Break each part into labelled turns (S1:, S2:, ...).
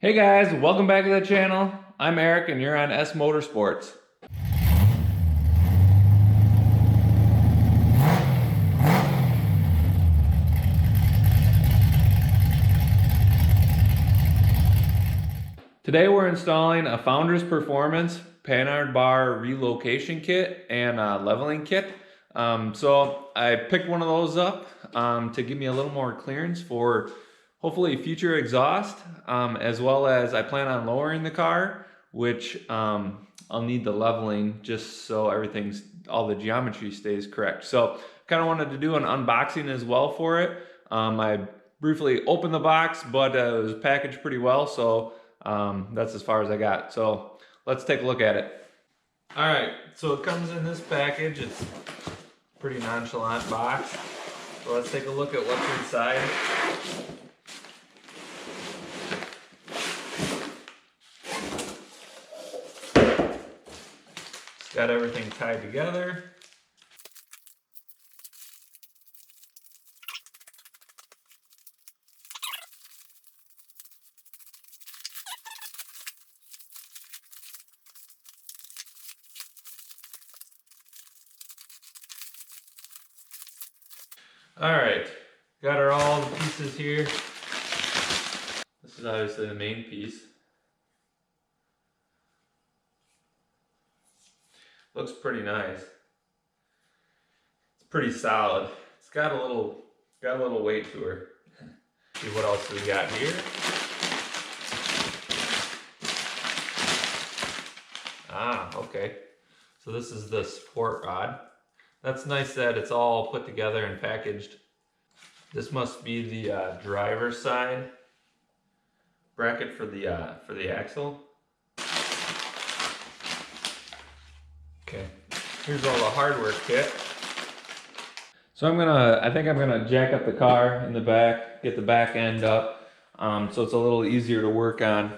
S1: Hey guys, welcome back to the channel. I'm Eric and you're on S Motorsports. Today we're installing a Founders Performance Panhard Bar relocation kit and a leveling kit. So I picked one of those up to give me a little more clearance for hopefully future exhaust, as well as I plan on lowering the car, which I'll need the leveling just so all the geometry stays correct. So kind of wanted to do an unboxing as well for it. I briefly opened the box, but it was packaged pretty well, so that's as far as I got. So let's take a look at it. All right, so it comes in this package. It's a pretty nonchalant box. So let's take a look at what's inside. It's got everything tied together. All right, got all the pieces here. This is obviously the main piece. Looks pretty nice. It's pretty solid. It's got a little weight to her. See what else we got here. Okay. So this is the support rod. That's nice that it's all put together and packaged. This must be the driver's side bracket for the axle. Okay, here's all the hardware kit. So I think I'm gonna jack up the car in the back, get the back end up, so it's a little easier to work on.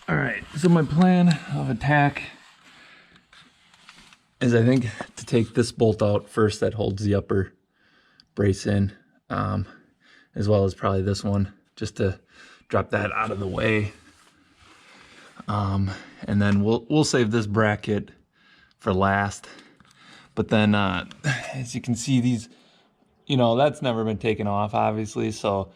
S1: All right, so my plan of attack is I think to take this bolt out first that holds the upper brace in, as well as probably this one, just to drop that out of the way. And then we'll save this bracket for last. But then, as you can see, these, that's never been taken off, obviously, so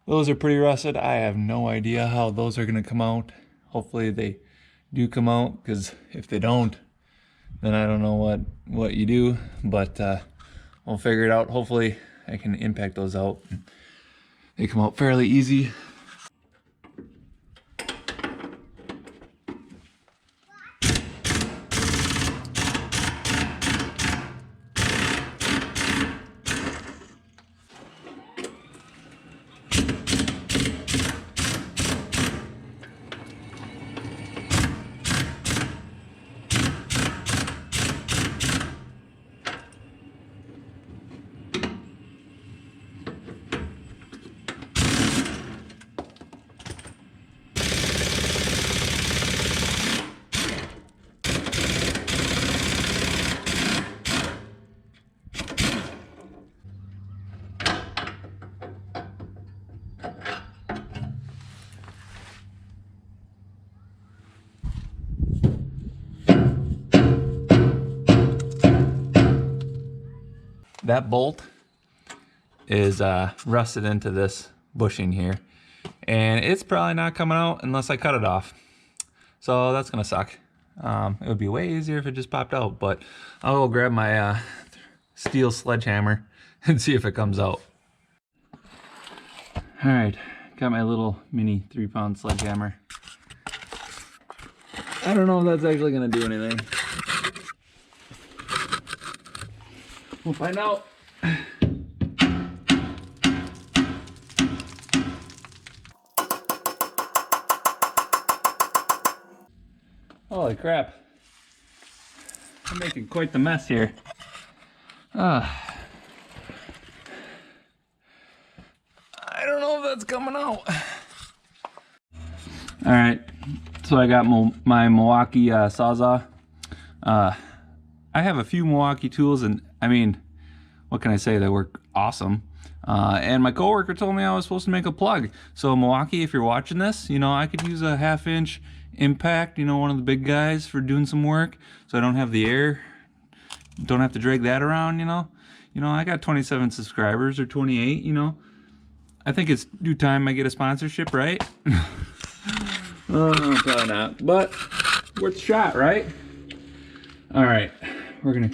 S1: those are pretty rusted. I have no idea how those are gonna come out. Hopefully they do come out, because if they don't, then I don't know what you do, but we'll figure it out. Hopefully I can impact those out. They come out fairly easy. That bolt is rusted into this bushing here, and it's probably not coming out unless I cut it off. So that's gonna suck. It would be way easier if it just popped out, but I'll go grab my steel sledgehammer and see if it comes out. All right, got my little mini 3-pound sledgehammer. I don't know if that's actually gonna do anything. We'll find out. Holy crap. I'm making quite the mess here. I don't know if that's coming out. All right, so I got my Milwaukee Sawzall. I have a few Milwaukee tools, and I mean, what can I say? They work awesome. And my coworker told me I was supposed to make a plug. So Milwaukee, if you're watching this, you know, I could use a 1/2" impact, you know, one of the big guys for doing some work, so I don't have the air, don't have to drag that around, you know. I got 27 subscribers or 28, you know. I think it's due time I get a sponsorship, right? Probably not, but worth a shot, right? All right, we're gonna.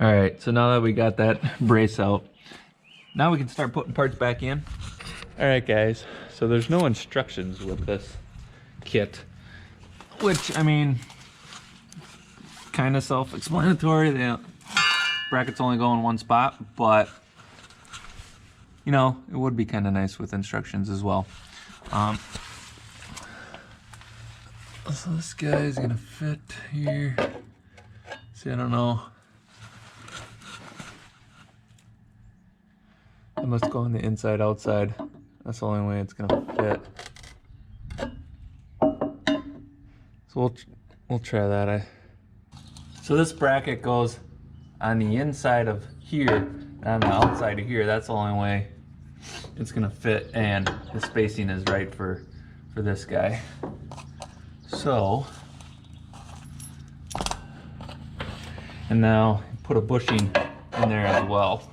S1: All right, so now that we got that brace out, now we can start putting parts back in. All right, guys, so there's no instructions with this kit, which, I mean, kind of self-explanatory. The brackets only go in one spot, but, you know, it would be kind of nice with instructions as well. So this guy is gonna fit here. See, I don't know. I must go on the inside outside. That's the only way it's gonna fit. So we'll try that. So this bracket goes on the inside of here and on the outside of here. That's the only way it's gonna fit, and the spacing is right for this guy. So, and now put a bushing in there as well.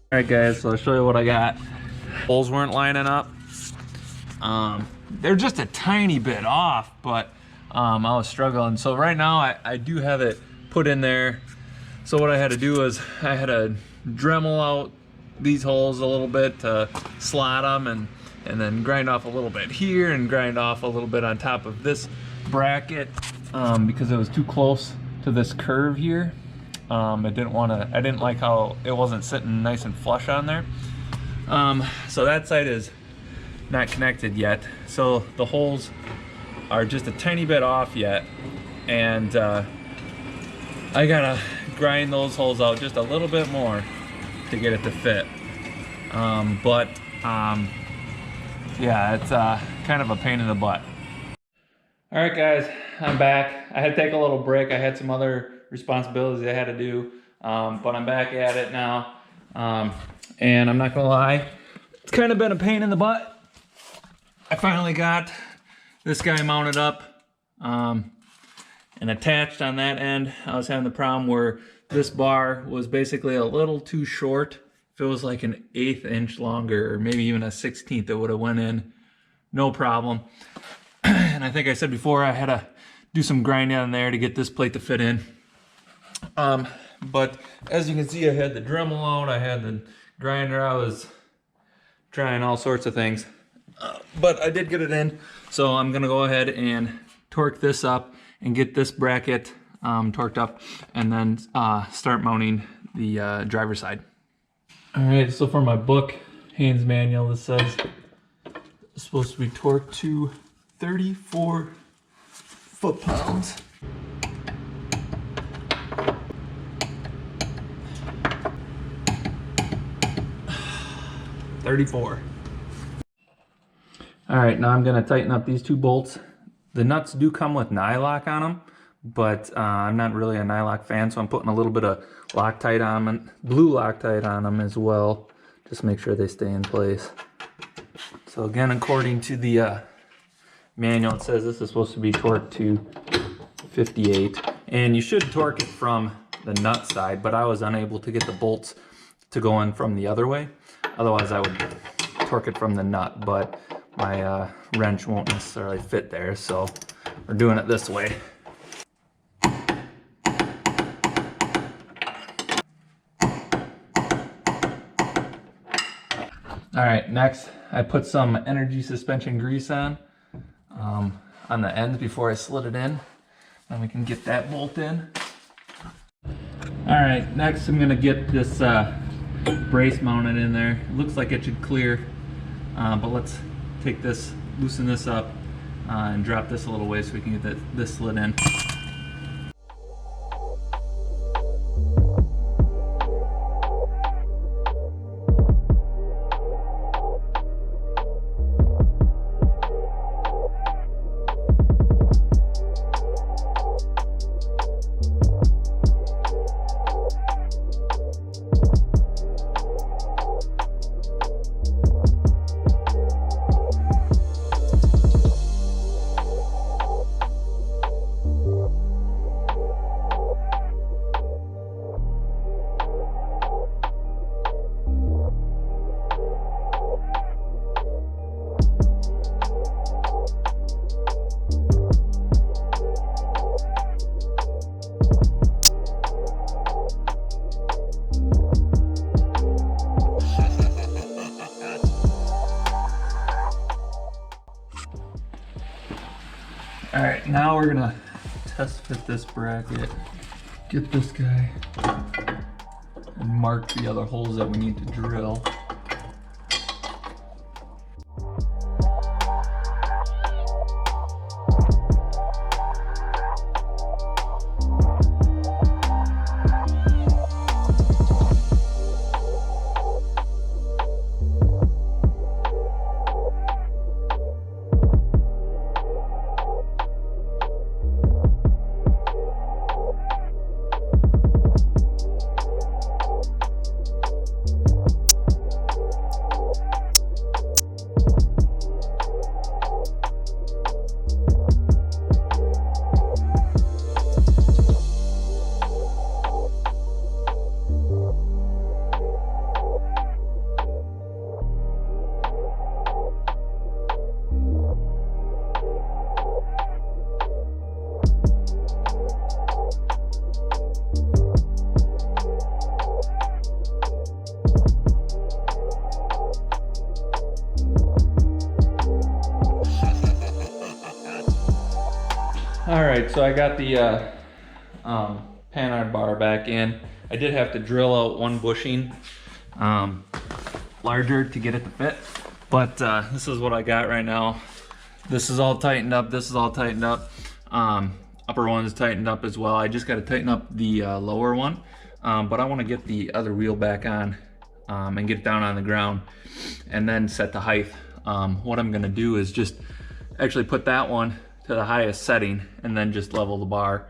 S1: All right, guys, so I'll show you what I got. Holes weren't lining up. They're just a tiny bit off, but I was struggling. So right now I do have it put in there. So what I had to do is I had to Dremel out these holes a little bit to slot them, and then grind off a little bit here and grind off a little bit on top of this bracket because it was too close to this curve here. I didn't like how it wasn't sitting nice and flush on there. So that side is not connected yet. So the holes are just a tiny bit off yet. And I gotta grind those holes out just a little bit more to get it to fit. Yeah, it's kind of a pain in the butt. All right, guys, I'm back. I had to take a little break. I had some other responsibilities I had to do, but I'm back at it now. And I'm not gonna lie, it's kind of been a pain in the butt. I finally got this guy mounted up and attached on that end. I was having the problem where this bar was basically a little too short. If it was like an 1/8 inch longer, or maybe even a 1/16, it would have went in no problem. And I think I said before, I had to do some grinding on there to get this plate to fit in. But as you can see, I had the Dremel out, I had the grinder, I was trying all sorts of things, but I did get it in. So I'm gonna go ahead and torque this up and get this bracket torqued up, and then start mounting the driver's side. All right, so for my book, Haynes manual, this says it's supposed to be torqued to 34 foot-pounds. All right, now I'm gonna tighten up these 2 bolts. The nuts do come with nylock on them, but I'm not really a nylock fan, so I'm putting a little bit of Loctite on them, blue Loctite on them as well, just make sure they stay in place. So again, according to the manual, it says this is supposed to be torqued to 58, and you should torque it from the nut side, but I was unable to get the bolts to go in from the other way. Otherwise I would torque it from the nut, but my wrench won't necessarily fit there, so we're doing it this way. All right, next I put some energy suspension grease on the ends before I slid it in. Then we can get that bolt in. All right, next I'm gonna get this brace mounted in there. It looks like it should clear, but let's take this, loosen this up, and drop this a little way so we can get this slid in. All right, now we're gonna test fit this bracket, get this guy, and mark the other holes that we need to drill. All right, so I got the Panhard bar back in. I did have to drill out one bushing larger to get it to fit, but this is what I got right now. This is all tightened up, this is all tightened up. Upper one is tightened up as well. I just got to tighten up the lower one, but I want to get the other wheel back on and get it down on the ground and then set the height. What I'm gonna do is just actually put that one to the highest setting and then just level the bar.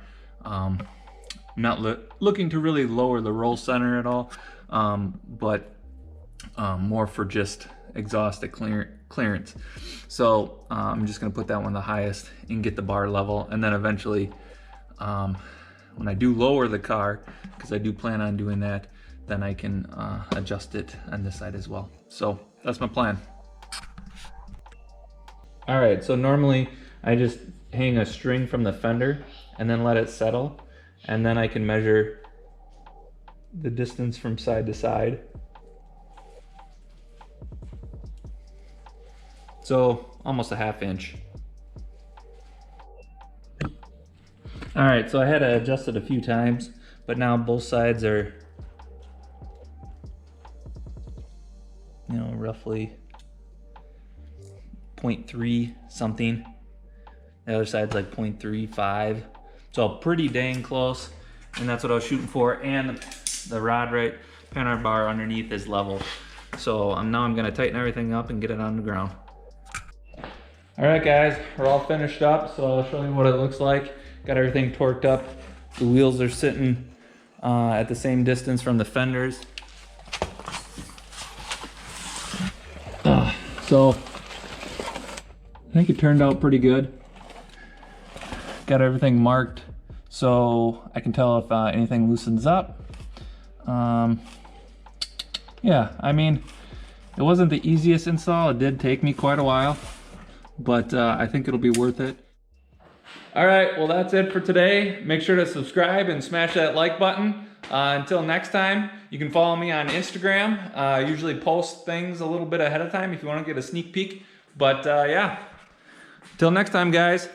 S1: Not looking to really lower the roll center at all, but more for just exhaust clearance. So I'm just gonna put that one the highest and get the bar level, and then eventually when I do lower the car, because I do plan on doing that, then I can adjust it on this side as well. So that's my plan. All right, so normally I just hang a string from the fender and then let it settle, and then I can measure the distance from side to side. So almost a ½ inch. All right, so I had to adjust it a few times, but now both sides are, you know, roughly 0.3 something. The other side's like 0.35. So pretty dang close, and that's what I was shooting for. And the rod right, Panhard bar underneath is level. So now I'm gonna tighten everything up and get it on the ground. All right, guys, we're all finished up, so I'll show you what it looks like. Got everything torqued up. The wheels are sitting at the same distance from the fenders. So I think it turned out pretty good. Got everything marked so I can tell if anything loosens up. Yeah, I mean, it wasn't the easiest install. It did take me quite a while, but I think it'll be worth it. All right, well, that's it for today. Make sure to subscribe and smash that like button. Until next time, you can follow me on Instagram. I usually post things a little bit ahead of time if you want to get a sneak peek. But yeah, till next time, guys.